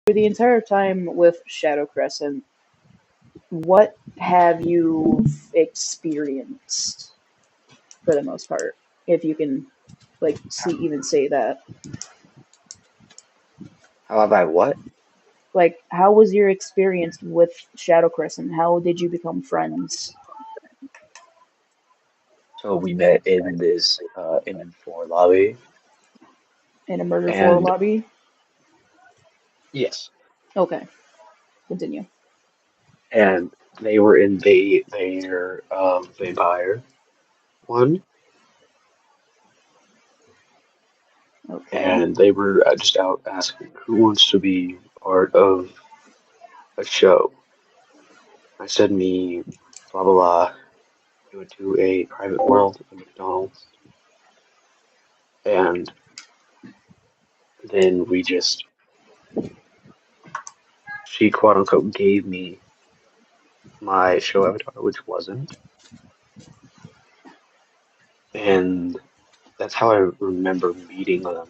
For the entire time with Shadow Crescent, what have you experienced for the most part? If you can, like, even say that. How have I what? Like, how was your experience with Shadow Crescent? How did you become friends? So we met in this M4 lobby, In a murder floor and lobby? yes, Okay, continue. and they were in their vampire one, Okay. and they were just out asking who wants to be part of a show. I said me, blah blah blah. We went to a private world in McDonald's, and then we just she quote unquote gave me my show avatar, which wasn't, and that's how I remember meeting them.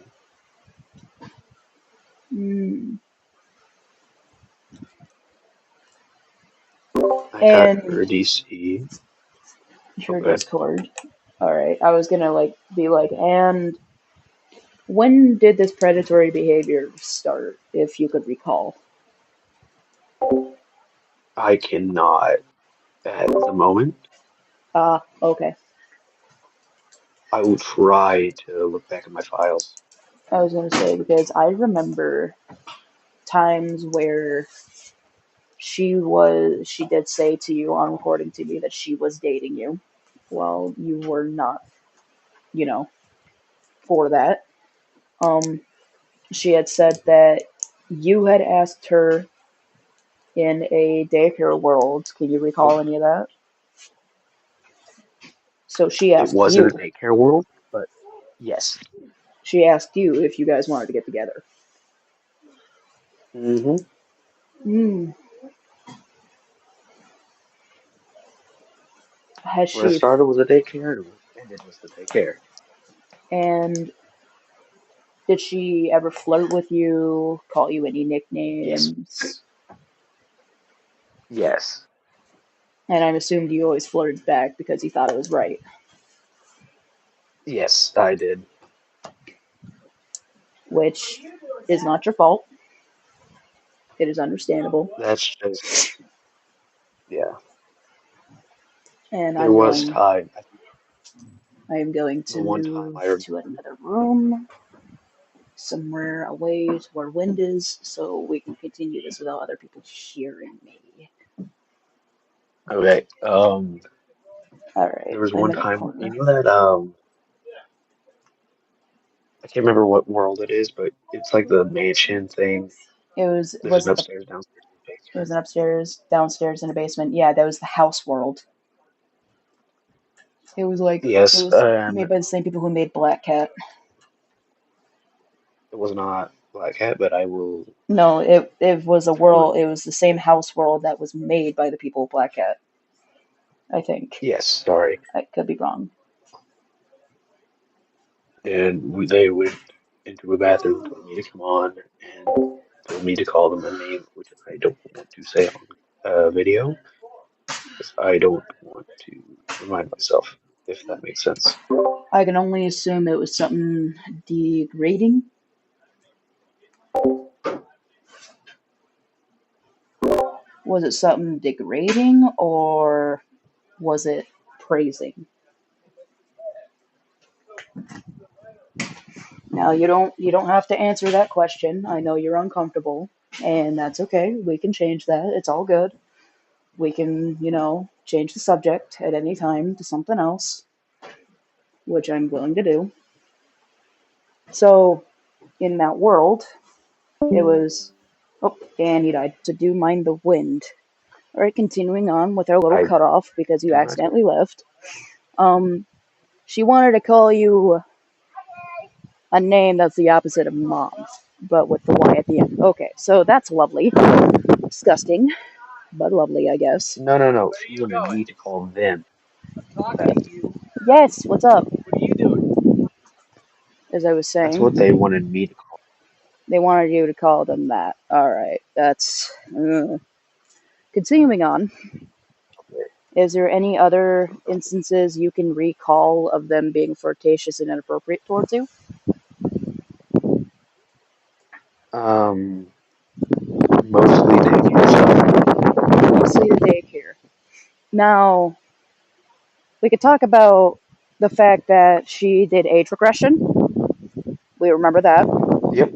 Mm. I got And her DC. your Okay, Discord. All right. I was gonna like be like, and when did this predatory behavior start, if you could recall? I cannot at the moment. Ah, okay. I will try to look back at my files. I was gonna say because I remember times where she did say to you on recording to me that she was dating you while you were not, you know, for that. Um, she had said that you had asked her in a daycare world. Can you recall any of that? So she It asked wasn't a you. daycare world, but yes. She asked you if you guys wanted to get together. Hmm. Hmm. Has Where it she? started was a daycare, and where it ended was the daycare. And did she ever flirt with you? Call you any Yes. nicknames? Yes. And I'm assumed you always flirted back because you thought it was right, Yes, I did. which is not your fault. It is understandable. That's just, yeah. And There was time. I think I am going the to one time I move to remember. another room somewhere away to where wind is so we can continue this without other people hearing me. Okay. Alright, There was I'm one in a time, you corner. know that, I can't remember what world it is, but it's like the mansion thing. There's Was an it the upstairs, downstairs, and it was basement. an upstairs, downstairs, and a basement. Yeah, that was the house world. It Yes, was and made by the same people who made Black Cat. it was not Black Hat, but I will No, it was a totally. world. It was the same house world that was made by the people of Black Cat. I think Yes, sorry. I could be wrong. And they went into a bathroom, told me to come on, and told me to call them a name, which I don't want to say on video, because I don't want to remind myself, if that makes sense. I can only assume it was something degrading. Was it something degrading or was it praising? Now you don't have to answer that question. I know you're uncomfortable, and that's okay. We can change that. It's all good. We can, change the subject at any time to something else, which I'm willing to do. So, in that world, it was oh, and he died. So do mind the wind. All right, continuing on with our little I cutoff because you do not. accidentally left. Um, she wanted to call you a name that's the opposite of mom, but with the Y at the end. Okay, so that's lovely. Disgusting, but lovely, I guess. No, no, no. She wanted me to call them Okay. that. Yes, what's up? As I was That's saying, what they wanted me to call. They wanted you to call them that. Alright, that's. Continuing on, is there any other instances you can recall of them being flirtatious and inappropriate towards you? Um, Mostly daycare stuff. Mostly the daycare. Now, we could talk about the fact that she did age regression. We remember that. Yep.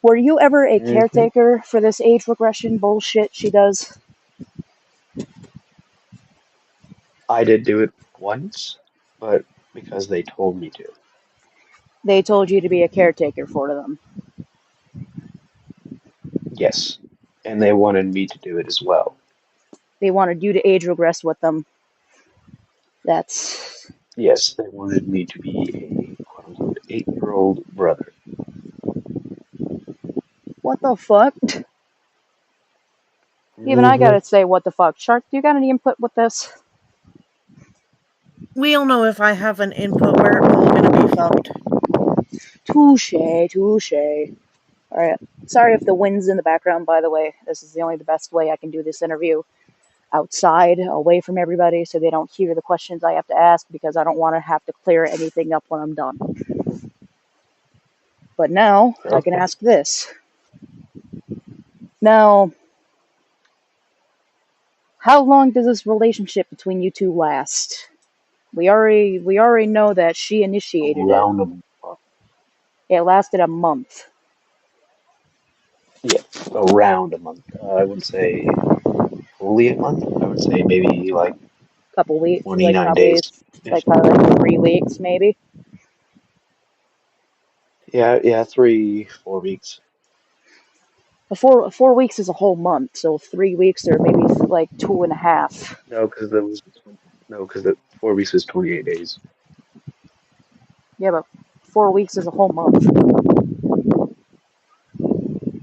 Were you ever a hmm caretaker for this age regression bullshit she does? I did do it once, but because they told me to. They told you to be a caretaker for them. Yes. And they wanted me to do it as well. They wanted you to age regress with them. That's. Yes, they wanted me to be a quote unquote 8-year-old brother. What the fuck? Even I hmm gotta say, what the fuck. Shark, do you got any input with this? We'll know if I have an input. We're all gonna be fucked. Touche, touche. Alright. Sorry if the wind's in the background, by the way. This is the best way I can do this interview. Outside, away from everybody, so they don't hear the questions I have to ask because I don't want to have to clear anything up when I'm done. But now, I can Okay. ask this. Now, how long does this relationship between you two last? We already know that she initiated it. Around a month. It lasted a month, Yeah, around a month. I wouldn't say fully a month. I would say maybe like couple weeks, 29 days ish. probably like 3 weeks maybe. Yeah, yeah, 3, 4 weeks. 4 weeks is a whole month, so 3 weeks or maybe like two and a half. No, because there was no, because the 4 weeks was 28 days. Yeah, but 4 weeks is a whole month.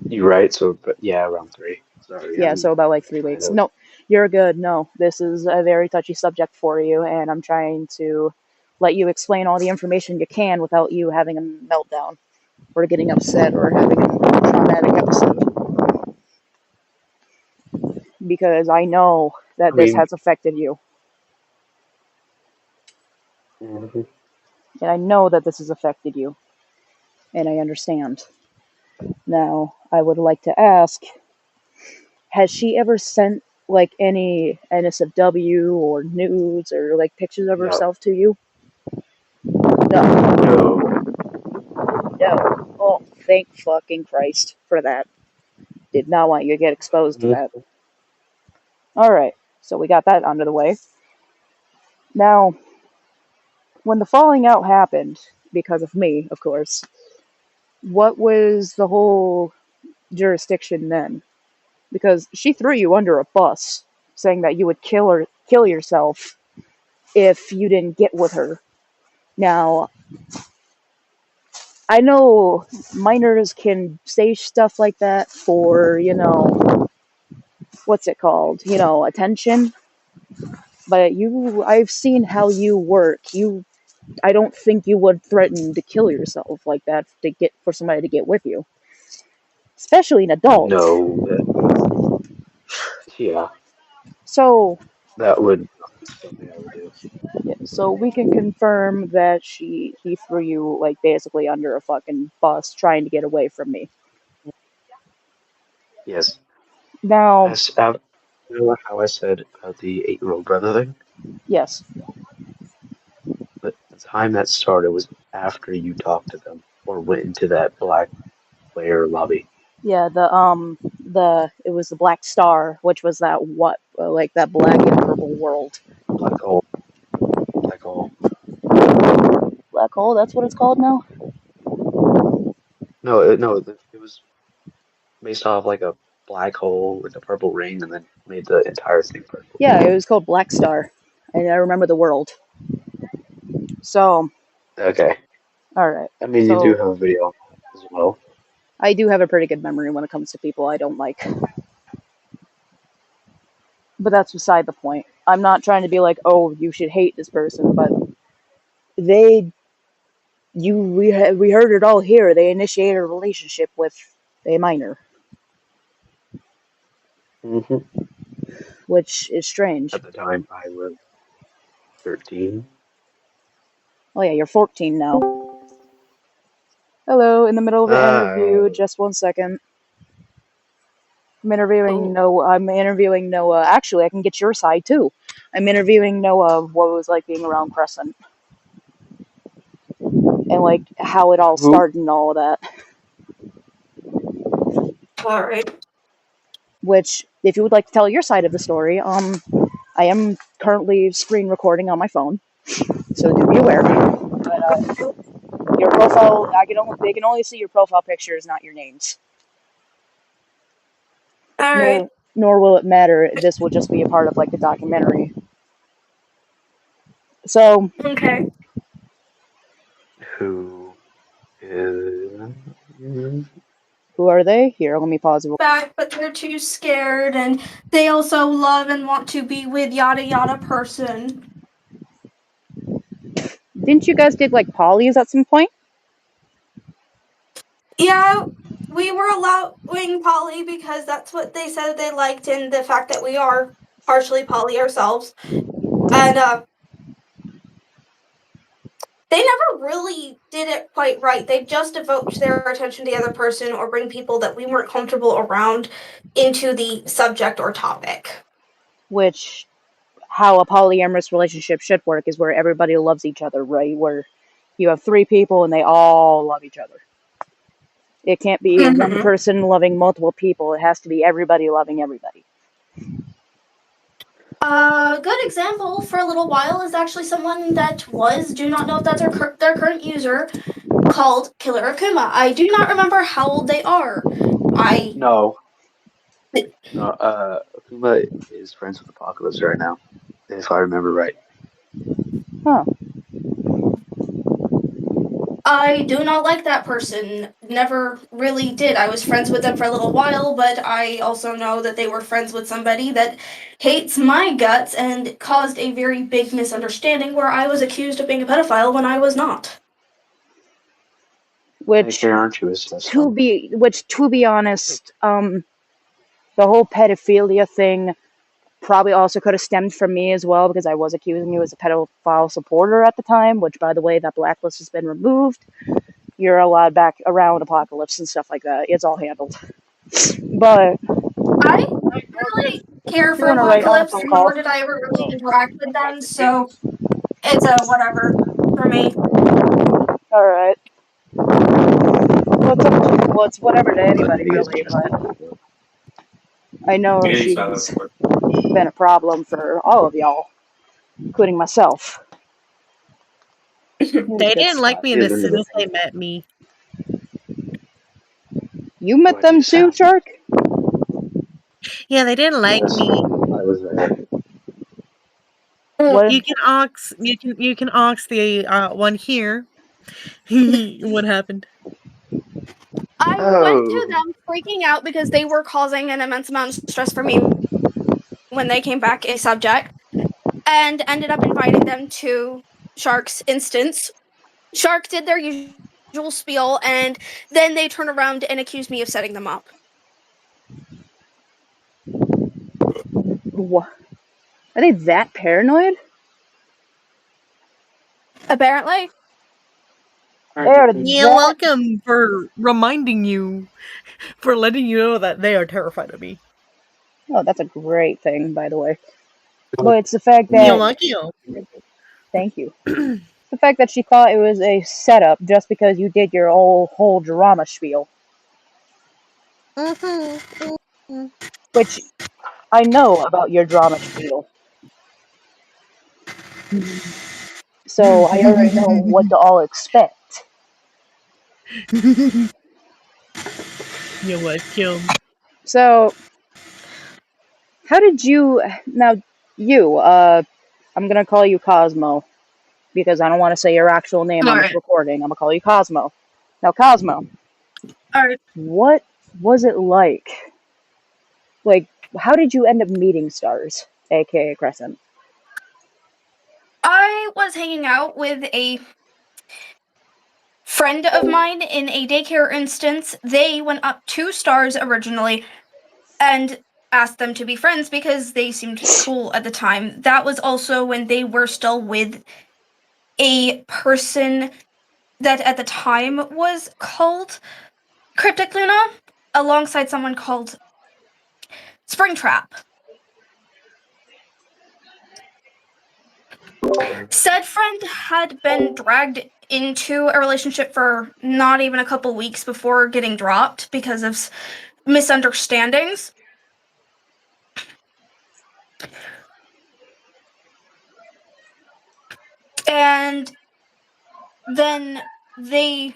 You're right. So, but yeah, around three. Sorry, Yeah, I'm so about like three kind weeks. of. No, you're good. No, this is a very touchy subject for you, and I'm trying to let you explain all the information you can without you having a meltdown or getting upset or having a traumatic episode. Because I know I that this mean, has affected you, mhm. and I know that this has affected you, and I understand. Now, I would like to ask, has she ever sent like any NSFW or nudes or like pictures of No, herself to you? No. no. No. Oh, thank fucking Christ for that. Did not want you to get exposed to Mhm. that. Alright, so we got that under the way. Now, when the falling out happened, because of me, of course, what was the whole jurisdiction then? Because she threw you under a bus, saying that you would kill yourself if you didn't get with her. Now, I know minors can say stuff like that for, what's it called? Attention. But I've seen how you work. I don't think you would threaten to kill yourself like that for somebody to get with you, especially an adult. No, yeah, So, that would not be something I would do. yeah, so we can confirm that he threw you like basically under a fucking bus trying to get away from me. Yes, Now, as you know how I said about the 8-year-old brother thing. yes, The time that started was after you talked to them or went into that black player lobby. yeah, the it was the Black Star, which was that what like that black and purple world. Black hole, black hole. Black hole, that's what it's called now. No, it was based off like a black hole with a purple ring, and then made the entire thing purple. Yeah, it was called Black Star, and I remember the world. So, Okay, all right. I mean you do So have a video on that as well. I do have a pretty good memory when it comes to people I don't like, but that's beside the point. I'm not trying to be like, oh, you should hate this person, but they we heard it all here. They initiated a relationship with a minor, Hmm. which is strange. At the time, I was 13. Oh yeah, you're 14 now. Hello, in the middle of an Uh, interview. Just 1 second. I'm interviewing Oh, Noah. I'm interviewing Noah. Actually, I can get your side too. I'm interviewing Noah of what it was like being around Crescent and like how it all who? started and all of that. all right. Which, if you would like to tell your side of the story, I am currently screen recording on my phone, so do be aware. But your profile, they can only see your profile pictures, not your names. All right. Nor will it matter. This will just be a part of like the documentary. So, Okay. Who is. who are they? Here, let me pause. Back, but they're too scared, and they also love and want to be with yada yada person. Didn't you guys get like polys at some point? Yeah, we were allowing poly because that's what they said they liked, and the fact that we are partially poly ourselves. And they never really did it quite right. They just devote their attention to the other person or bring people that we weren't comfortable around into the subject or topic. Which, how a polyamorous relationship should work is where everybody loves each other, right? Where you have three people and they all love each other. It can't be one Mm-hmm. person loving multiple people. It has to be everybody loving everybody. A good example for a little while is actually someone that do not know if that's their current user, called Killer Akuma. I do not remember how old they are. I No. No, Akuma is friends with Apocalypse right now, if I remember right. Huh. I do not like that person. Never really did. I was friends with them for a little while, but I also know that they were friends with somebody that hates my guts and caused a very big misunderstanding where I was accused of being a pedophile when I was not. Hey, Which, Karen, aren't you a stepson? to be honest, the whole pedophilia thing probably also could have stemmed from me as well because I was accusing you as a pedophile supporter at the time. Which, by the way, that blacklist has been removed. You're allowed back around Apocalypse and stuff like that. It's all handled. But I didn't really care you for want to write on a Apocalypse, phone nor call? did I ever really interact with them, so it's a whatever for me. All right. Well, it's whatever to But anybody he is really. just a But kid. I know she's been a problem for all of y'all, including myself. Here's a they good didn't like spot. me He is as in soon the as they met me. You met Why do them you too, sound? Shark? Yeah, they didn't like Yes, me. I was there. What? You can ask the one here. What happened? I went to Oh, them freaking out because they were causing an immense amount of stress for me when they came back a subject, and ended up inviting them to Shark's instance. Shark did their usual spiel, and then they turned around and accused me of setting them up. What? Are they that paranoid? Apparently. They are Yeah, that. welcome for reminding you, for letting you know that they are terrified of me. Oh, that's a great thing, by the way. But it's the fact Yeah, that. lucky you. Thank you. The fact that she thought it was a setup just because you did your whole drama spiel, Mm-hmm. which I know about your drama spiel, so I already know what to all expect. You're welcome. So, how did you now? You, I'm gonna call you Cosmo because I don't want to say your actual name All on this right. recording. I'm gonna call you Cosmo. Now, Cosmo, All right. what was it like? Like, how did you end up meeting Stars, aka Crescent? I was hanging out with a friend of mine in a daycare instance. They went up 2 stars originally and asked them to be friends because they seemed cool at the time. That was also when they were still with a person that at the time was called Cryptic Luna, alongside someone called Springtrap. Said friend had been dragged into a relationship for not even a couple weeks before getting dropped because of misunderstandings. And then they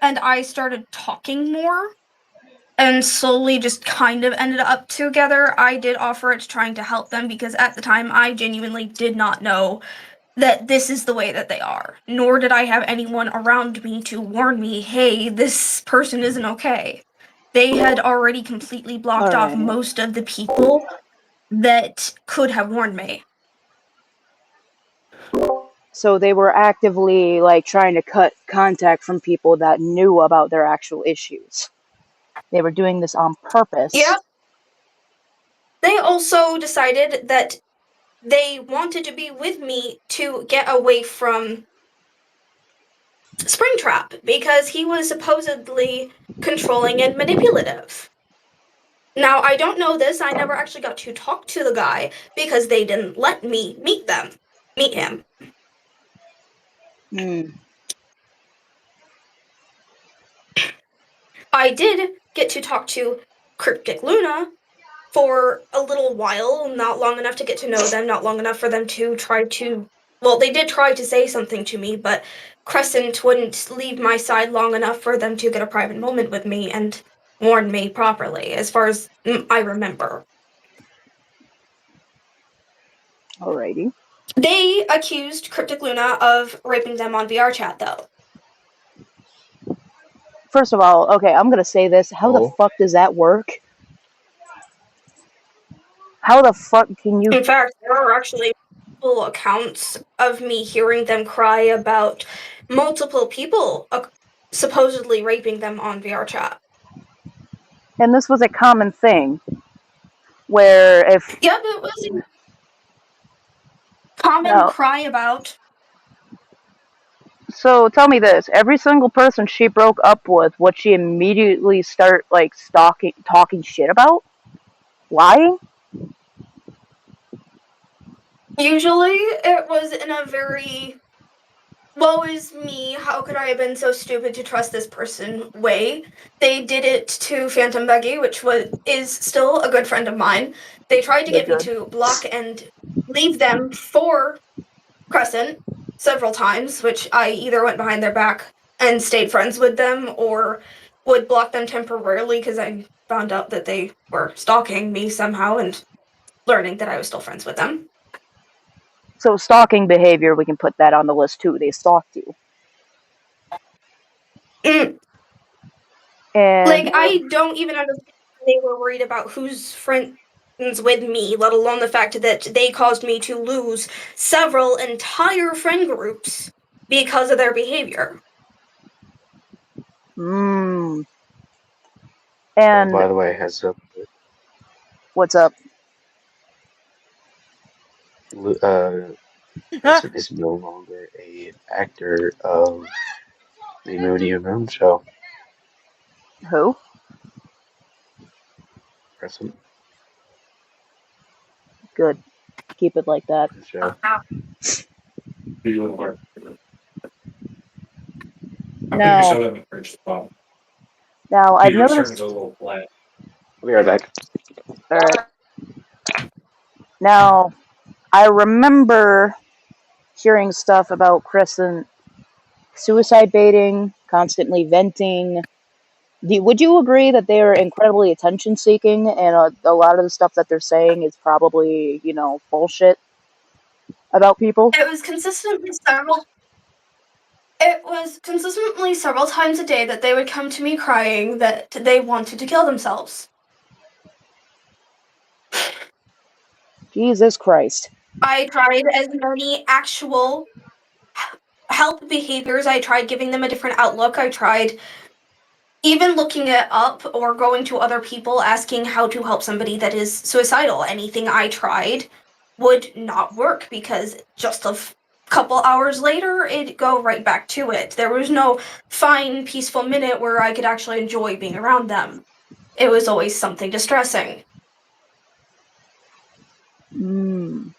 and I started talking more and slowly just kind of ended up together. I did offer it trying to help them because at the time I genuinely did not know that this is the way that they are, nor did I have anyone around me to warn me, hey, this person isn't okay. They had already completely blocked off Alright. most of the people that could have warned me. So they were actively like trying to cut contact from people that knew about their actual issues. They were doing this on purpose. Yep. They also decided that they wanted to be with me to get away from Springtrap because he was supposedly controlling and manipulative. Now, I don't know this. I never actually got to talk to the guy because they didn't let me meet him. I did get to talk to Cryptic Luna for a little while, not long enough to get to know them, not long enough for them to try to. Well, they did try to say something to me, but Crescent wouldn't leave my side long enough for them to get a private moment with me and warn me properly, as far as I remember. Alrighty. They accused Cryptic Luna of raping them on VR chat, though. First of all, okay, I'm gonna say this. How the fuck does that work? How the fuck can you... In fact, there are actually multiple accounts of me hearing them cry about multiple people supposedly raping them on VR chat. And this was a common thing, where if... Yep, it was a common cry about. So tell me this, every single person she broke up with, would she immediately start, like, talking shit about? Lying? Usually, it was in a very, woe is me, how could I have been so stupid to trust this person way. They did it to Phantom Becky, which is still a good friend of mine. They tried to get me to block and leave them for Crescent several times, which I either went behind their back and stayed friends with them or would block them temporarily because I found out that they were stalking me somehow and learning that I was still friends with them. So stalking behavior, we can put that on the list too. They stalked you. And like, I don't even understand why they were worried about who's friends with me, let alone the fact that they caused me to lose several entire friend groups because of their behavior. And by the way, heads up. What's up? Crescent is no longer an actor of the Mooney and Moon show. Who? Crescent. Good. Keep it like that. The show. Now I've noticed... We'll be right back. Alright. Now, I remember hearing stuff about Crescent suicide baiting, constantly venting. Would you agree that they are incredibly attention seeking and a lot of the stuff that they're saying is probably, bullshit about people? It was consistently several times a day that they would come to me crying that they wanted to kill themselves. Jesus Christ. I tried as many actual help behaviors. I tried giving them a different outlook. I tried even looking it up or going to other people asking how to help somebody that is suicidal. Anything I tried would not work because just a couple hours later, it'd go right back to it. There was no fine, peaceful minute where I could actually enjoy being around them. It was always something distressing. Mm.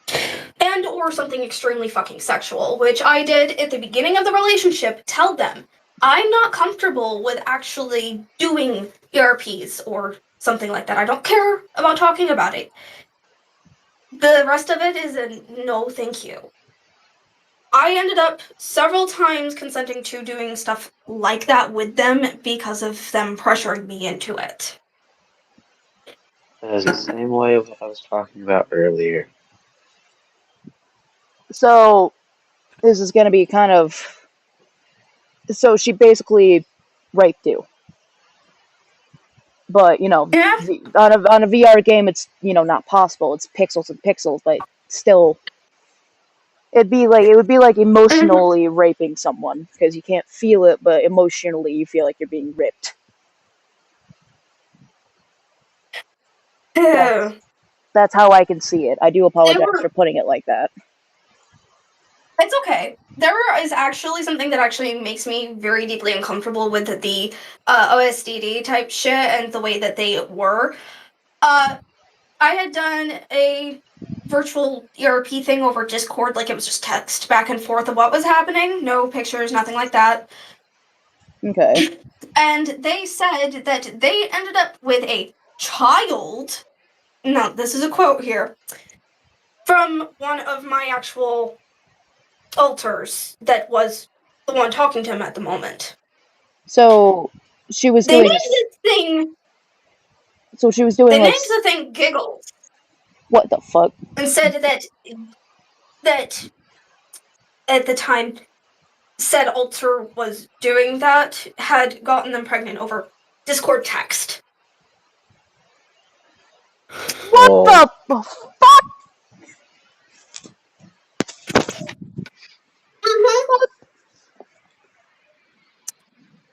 And or something extremely fucking sexual, which I did at the beginning of the relationship tell them, I'm not comfortable with actually doing ERPs or something like that. I don't care about talking about it. The rest of it is a no thank you. I ended up several times consenting to doing stuff like that with them because of them pressuring me into it. That is the same way of what I was talking about earlier. So this is going to be kind of. So she basically raped you. But, Yeah. on a VR game, it's, not possible. It's pixels and pixels, but still, it would be like emotionally raping someone, because you can't feel it, but emotionally you feel like you're being ripped. That's how I can see it. I do apologize for putting it like that. It's okay. There is actually something that actually makes me very deeply uncomfortable with the OSDD type shit and the way that they were. I had done a virtual ERP thing over Discord, like it was just text back and forth of what was happening, no pictures, nothing like that. Okay. And they said that they ended up with a child. No, this is a quote here from one of my actual alters that was the one talking to him at the moment. So she was They doing. named the thing. So she was doing They like. named the thing Giggles. What the fuck? And said that at the time said alter was doing that had gotten them pregnant over Discord text. What the fuck?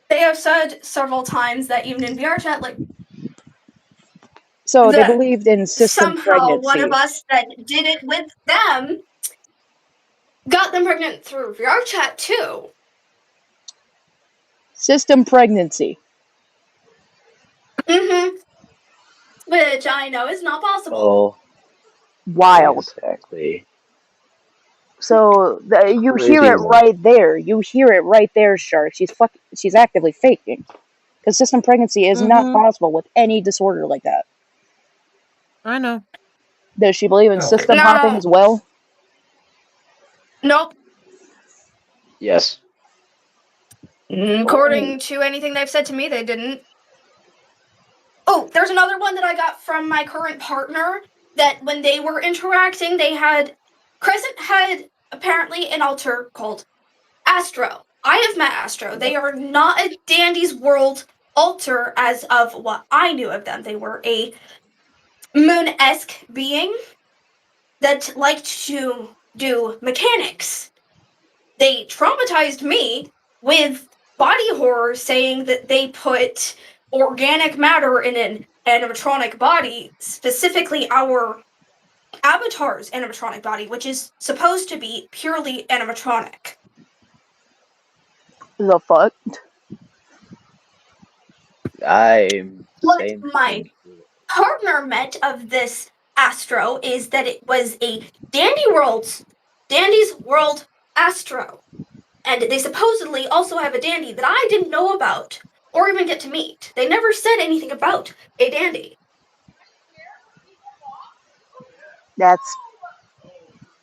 They have said several times that even in VR chat, like, so they believed in system somehow pregnancy. one of us that did it with them got them pregnant through VR chat too. System pregnancy. Which I know is not possible. Oh, Wild. exactly. So you Crazy hear it world. right there. You hear it right there, Shark. She's actively faking. Because system pregnancy is not possible with any disorder like that. I know. Does she believe in system hopping as well? Nope. Yes. According to anything they've said to me, they didn't. Oh, there's another one that I got from my current partner that when they were interacting, Crescent had apparently an alter called Astro. I have met Astro. They are not a Dandy's World alter as of what I knew of them. They were a moon-esque being that liked to do mechanics. They traumatized me with body horror, saying that they put organic matter in an animatronic body, specifically our avatar's animatronic body, which is supposed to be purely animatronic. The fuck? I'm What same my thing. partner meant of this Astro is that it was a Dandy's World Astro. And they supposedly also have a dandy that I didn't know about or even get to meet. They never said anything about a dandy. That's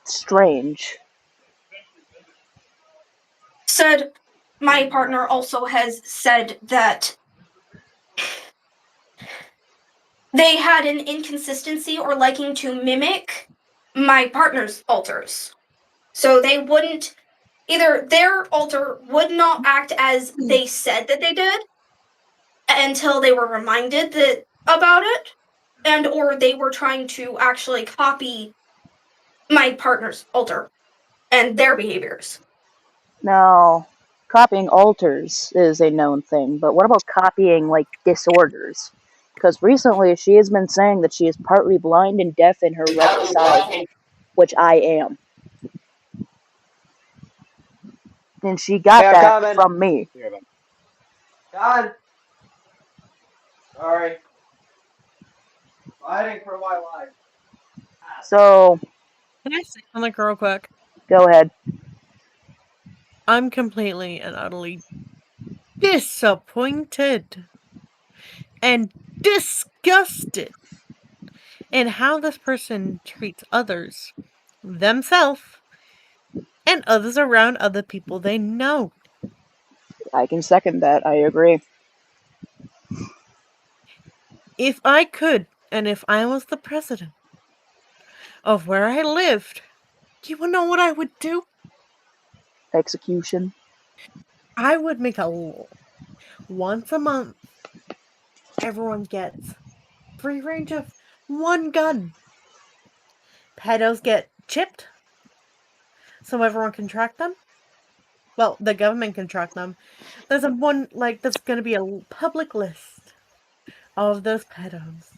strange. Said my partner also has said that they had an inconsistency or liking to mimic my partner's alters. So they wouldn't, either their alter would not act as they said that they did until they were reminded about it, and or they were trying to actually copy my partner's alter and their behaviors. Now, copying alters is a known thing, but what about copying, like, disorders? Because recently she has been saying that she is partly blind and deaf in her right side, which I am. And she got I'm that coming. from me. John. Sorry. Fighting for my life. So, Can I say something real quick? go ahead. I'm completely and utterly disappointed and disgusted in how this person treats others, themselves, and others around other people they know. I can second that. I agree. If I could, and if I was the president of where I lived, you wanna know what I would do? Execution. I would make a law. Once a month, everyone gets free range of one gun. Pedos get chipped, so everyone can track them. Well, the government can track them. There's gonna be a public list of those pedos.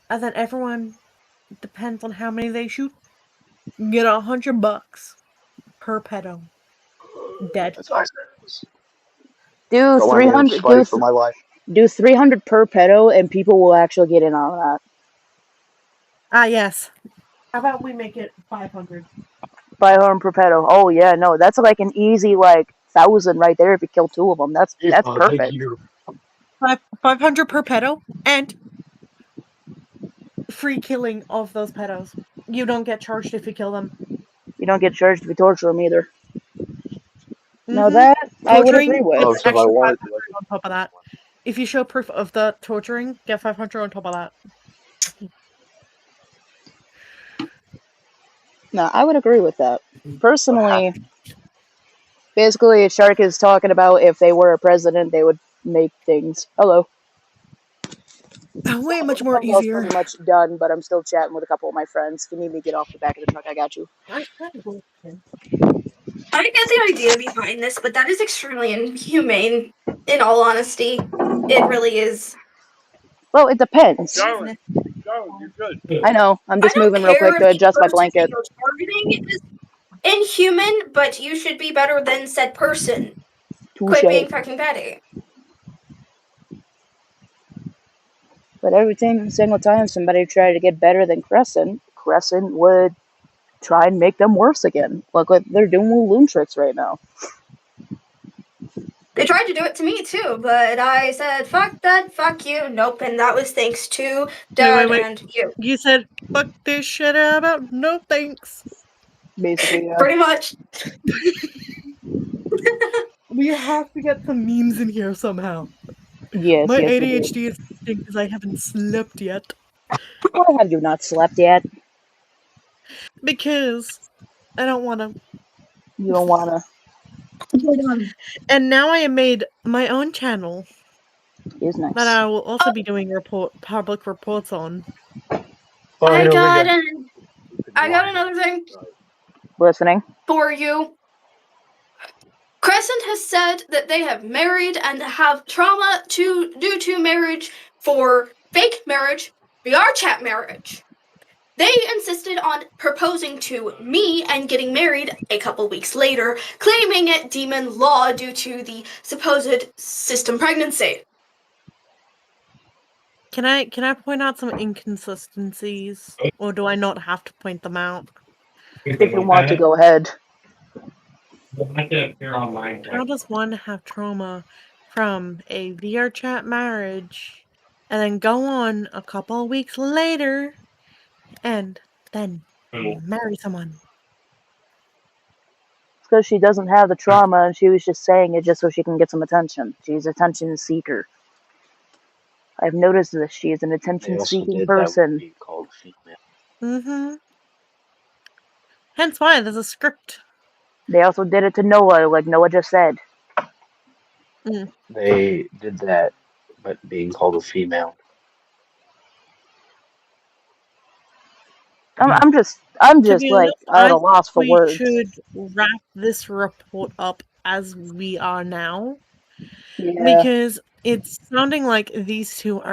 And then everyone, depends on how many they shoot, get $100 per pedo. Dead. That's nice. Do Don't mind me, I'm 300 fighting for my life. do 300 per pedo and people will actually get in on that. Yes. How about we make it 500? 500 per pedo. Oh yeah, no, that's like an easy like 1,000 right there if you kill 2 of them. That's perfect. 500 per pedo and free killing of those pedos. You don't get charged if you kill them. You don't get charged if you torture them either. Now Mhm. that I would Torturing agree with. Oh, gets so if I extra wanted 500 to, I on top of that. If you show proof of the torturing, get 500 on top of that. No, I would agree with that. Personally, basically, Shark is talking about if they were a president, they would make things. Hello. Way much The more thumbnail's easier. pretty much done, but I'm still chatting with a couple of my friends. If you need me to get off the back of the truck, I got you. I get the idea behind this, but that is extremely inhumane, in all honesty. It really is. Well, it depends. Darwin, you're good. I know. I'm I just don't moving real care quick if to the adjust my person that blanket. you're targeting is inhuman, but you should be better than said person. Touche. Quit being fucking petty. But every single time somebody tried to get better than Crescent, Crescent would try and make them worse again. Look what they're doing with Loon Tricks right now. They tried to do it to me too, but I said, fuck that, fuck you, nope, and that was thanks to Dad Wait. and you. You said, fuck this shit about no thanks. Basically, yeah. Pretty much. We have to get some memes in here somehow. Yes, My yes, we do. ADHD is because I haven't slept yet. Why have you not slept yet? Because I don't want to. You don't wanna. And now I have made my own channel Is nice. that I will also be doing public reports on. I got another thing Listening. for you. Crescent has said that they have married and have trauma due to marriage for fake marriage, VR chat marriage. They insisted on proposing to me and getting married a couple weeks later, claiming it demon law due to the supposed system pregnancy. Can I point out some inconsistencies, or do I not have to point them out? If you want to, go ahead. How does one have trauma from a VR chat marriage and then go on a couple of weeks later and then marry someone? It's because she doesn't have the trauma and she was just saying it just so she can get some attention. She's an attention seeker. I've noticed that she is an attention seeking person. Being called female. Mm-hmm. Hence why there's a script. They also did it to Noah, like Noah just said. They did that, but being called a female. I'm just To be like honest, at I a loss for think we words. should wrap this report up as we are now. Yeah. Because it's sounding like these two are